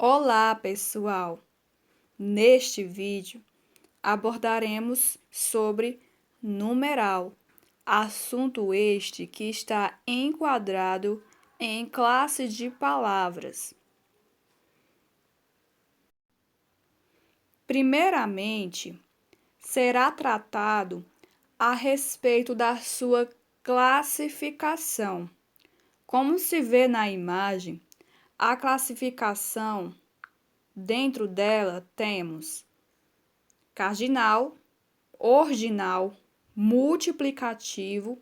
Olá, pessoal! Neste vídeo abordaremos sobre numeral, assunto este que está enquadrado em classe de palavras. Primeiramente, será tratado a respeito da sua classificação. Como se vê na imagem, a classificação, dentro dela temos cardinal, ordinal, multiplicativo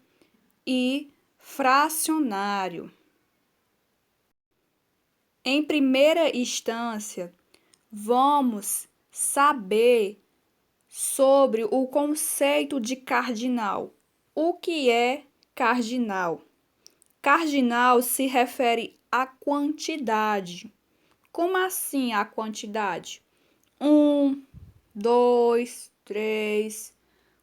e fracionário. Em primeira instância, vamos saber sobre o conceito de cardinal. O que é cardinal? Cardinal se refere à quantidade. Como assim a quantidade? 1, 2, 3,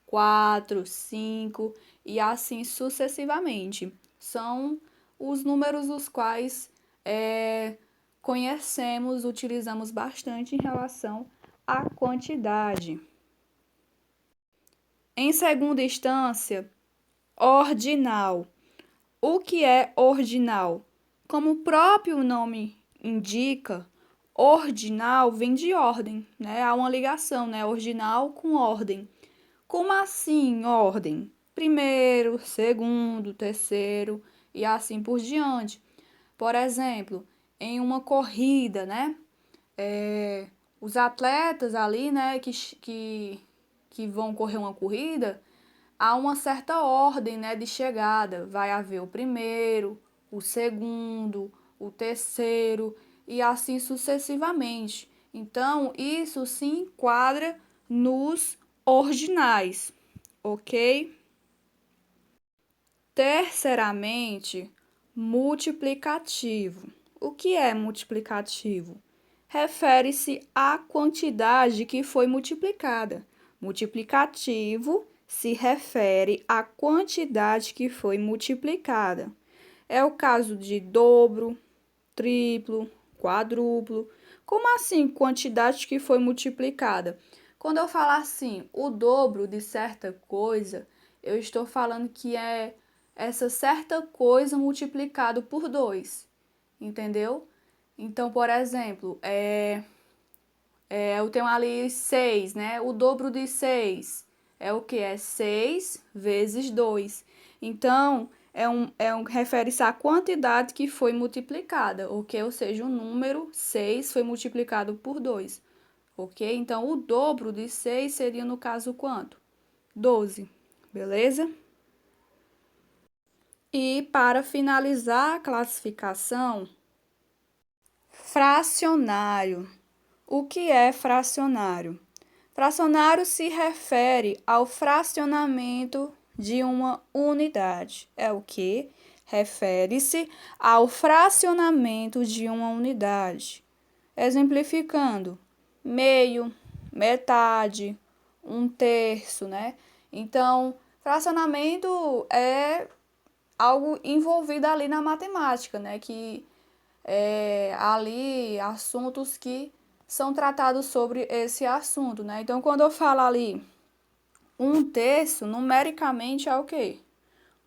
4, 5 e assim sucessivamente. São os números os quais conhecemos, utilizamos bastante em relação à quantidade. Em segunda instância, ordinal. O que é ordinal? Como o próprio nome indica, ordinal vem de ordem, né? Há uma ligação, né? Ordinal com ordem. Como assim ordem? Primeiro, segundo, terceiro e assim por diante. Por exemplo, em uma corrida, né? Os atletas ali, né, que vão correr uma corrida, há uma certa ordem, né, de chegada. Vai haver o primeiro, o segundo, o terceiro e assim sucessivamente. Então, isso se enquadra nos ordinais, ok? Terceiramente, multiplicativo. O que é multiplicativo? Refere-se à quantidade que foi multiplicada. Multiplicativo se refere à quantidade que foi multiplicada. É o caso de dobro, triplo, quadruplo. Como assim quantidade que foi multiplicada? Quando eu falar assim, o dobro de certa coisa, eu estou falando que é essa certa coisa multiplicado por 2, entendeu? Então, por exemplo, eu tenho ali 6, né? O dobro de 6 é o que? É 6 vezes 2. Então, refere-se à quantidade que foi multiplicada, ok? Ou seja, o número 6 foi multiplicado por 2, ok? Então, o dobro de 6 seria, no caso, quanto? 12, beleza? E para finalizar a classificação, fracionário. O que é fracionário? Fracionário se refere ao fracionamento de uma unidade. É o que? Refere-se ao fracionamento de uma unidade. Exemplificando, meio, metade, um terço, né? Então, fracionamento é algo envolvido ali na matemática, né? Que ali assuntos que são tratados sobre esse assunto, né? Então, quando eu falo ali um terço, numericamente é o quê?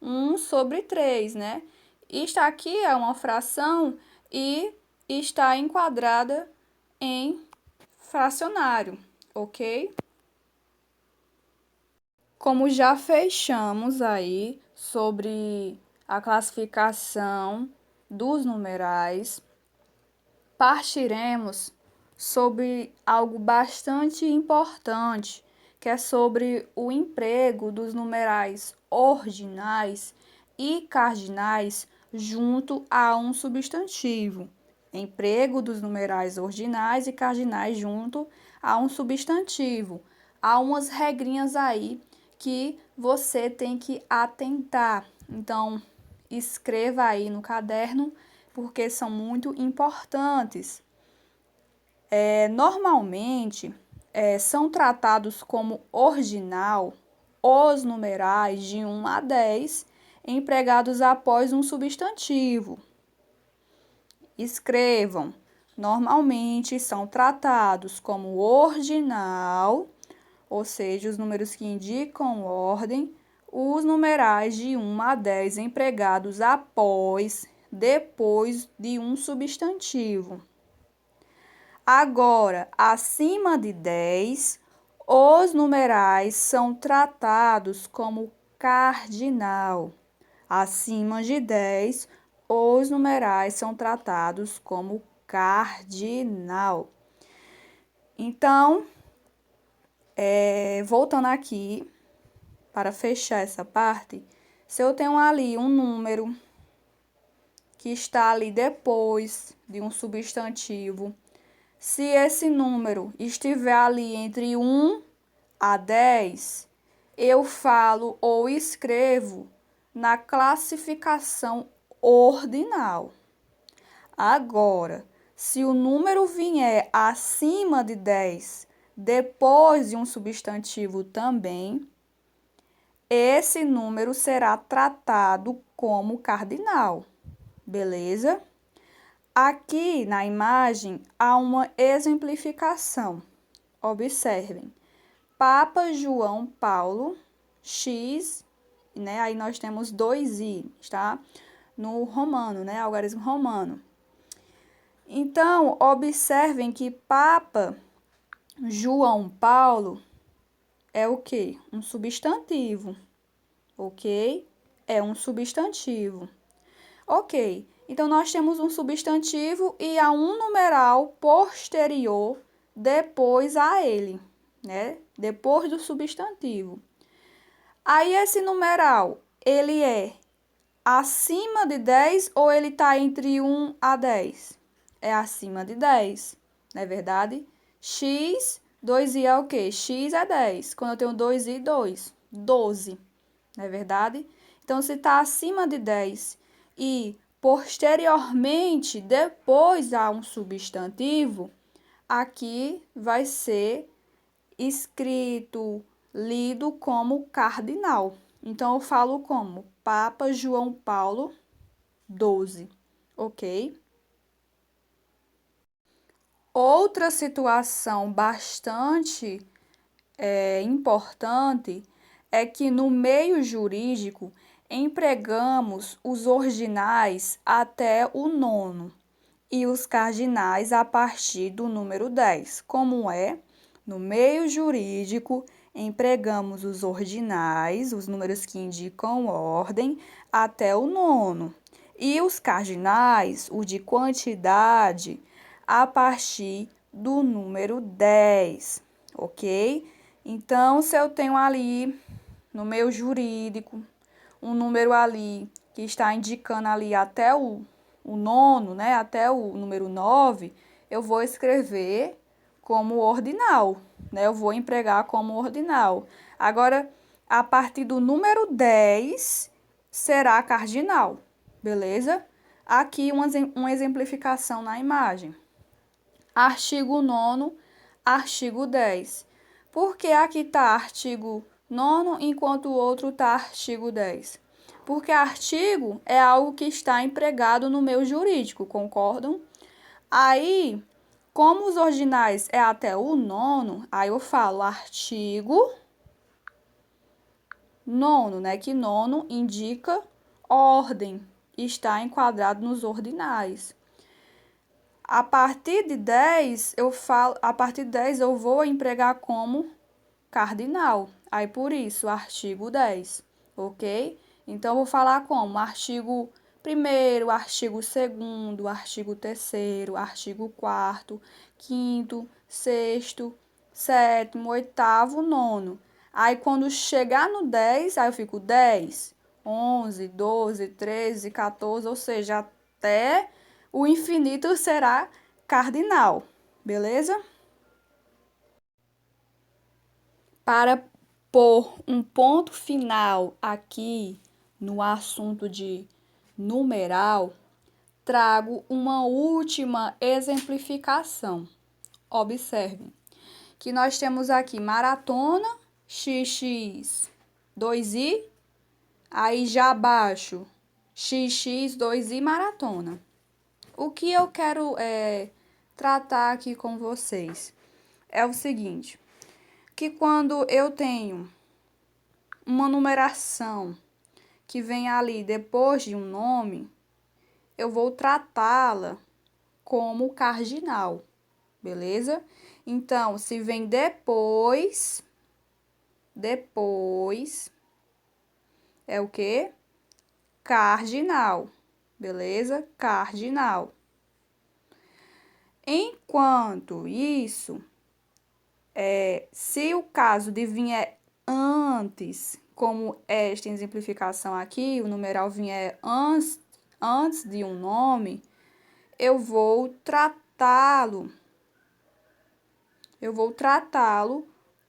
1/3, né? Isto aqui é uma fração e está enquadrada em fracionário, ok? Como já fechamos aí sobre a classificação dos numerais, partiremos sobre algo bastante importante, que é sobre o emprego dos numerais ordinais e cardinais junto a um substantivo. Emprego dos numerais ordinais e cardinais junto a um substantivo. Há umas regrinhas aí que você tem que atentar. Então, escreva aí no caderno, porque são muito importantes. Normalmente, são tratados como ordinal os numerais de 1 a 10 empregados após um substantivo. Escrevam normalmente são tratados como ordinal, ou seja, os números que indicam ordem, os numerais de 1 a 10 empregados depois de um substantivo. Agora, acima de 10, os numerais são tratados como cardinal. Acima de 10, os numerais são tratados como cardinal. Então, voltando aqui, para fechar essa parte, se eu tenho ali um número que está ali depois de um substantivo, se esse número estiver ali entre 1 a 10, eu falo ou escrevo na classificação ordinal. Agora, se o número vier acima de 10, depois de um substantivo também, esse número será tratado como cardinal, beleza? Aqui na imagem há uma exemplificação. Observem. Papa João Paulo, X, né? Aí nós temos 2i, tá? No romano, né? Algarismo romano. Então, observem que Papa João Paulo é o quê? Um substantivo, ok? É um substantivo. Ok, então nós temos um substantivo e há um numeral posterior depois a ele, né? Depois do substantivo. Aí esse numeral, ele é acima de 10 ou ele está entre 1 a 10? É acima de 10, não é verdade? X, 2i é o quê? X é 10. Quando eu tenho 2i, 2. 12, não é verdade? Então, se está acima de 10 e posteriormente, depois há um substantivo, aqui vai ser escrito, lido como cardinal. Então, eu falo como Papa João Paulo 12, ok? Outra situação bastante importante é que no meio jurídico empregamos os ordinais até o nono e os cardinais a partir do número 10. Como é? No meio jurídico, empregamos os ordinais, os números que indicam ordem, até o nono. E os cardinais, o de quantidade, a partir do número 10, ok? Então, se eu tenho ali, no meio jurídico, um número ali que está indicando ali até o nono, né? Até o número 9, eu vou escrever como ordinal, né? Eu vou empregar como ordinal. Agora, a partir do número 10, será cardinal, beleza? Aqui uma exemplificação na imagem. Artigo 9º, artigo 10. Por que aqui está artigo 9º, enquanto o outro está artigo 10? Porque artigo é algo que está empregado no meio jurídico, concordam? Aí, como os ordinais é até o nono, aí eu falo artigo 9º, né? Que nono indica ordem, está enquadrado nos ordinais. A partir de 10, eu vou empregar como cardinal. Aí, por isso, artigo 10, ok? Então, eu vou falar como artigo 1º, artigo 2º, artigo 3º, artigo 4º, 5º, 6º, 7º, 8º, 9º. Aí, quando chegar no 10, aí eu fico 10, 11, 12, 13, 14, ou seja, até o infinito será cardinal, beleza? Para pôr um ponto final aqui no assunto de numeral, trago uma última exemplificação. Observem que nós temos aqui maratona, xx, 2i, aí já abaixo, xx, 2i, maratona. O que eu quero tratar aqui com vocês é o seguinte, que quando eu tenho uma numeração que vem ali depois de um nome, eu vou tratá-la como cardinal, beleza? Então, se vem depois é o quê? Cardinal, beleza? Cardinal. Enquanto isso, se o caso de vier antes, como esta exemplificação aqui, o numeral vier antes de um nome, eu vou tratá-lo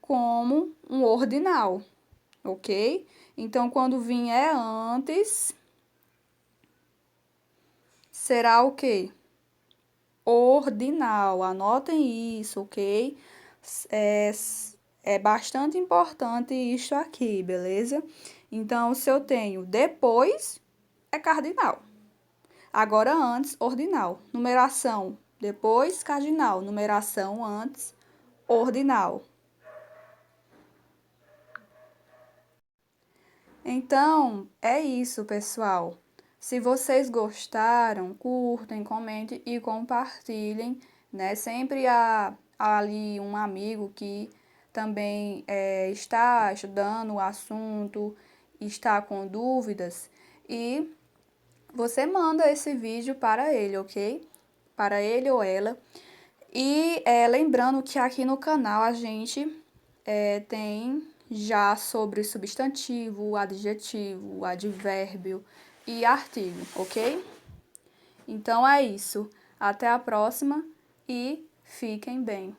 como um ordinal, ok? Então, quando vier antes, será o quê? Ordinal. Anotem isso, ok? É bastante importante isso aqui, beleza? Então, se eu tenho depois, é cardinal. Agora, antes, ordinal. Numeração, depois, cardinal. Numeração, antes, ordinal. Então, é isso, pessoal. Se vocês gostaram, curtem, comentem e compartilhem, né? Sempre há ali um amigo que também está estudando o assunto, está com dúvidas, e você manda esse vídeo para ele, ok? Para ele ou ela. E lembrando que aqui no canal a gente tem já sobre substantivo, adjetivo, advérbio e artigo, ok? Então é isso. Até a próxima e fiquem bem.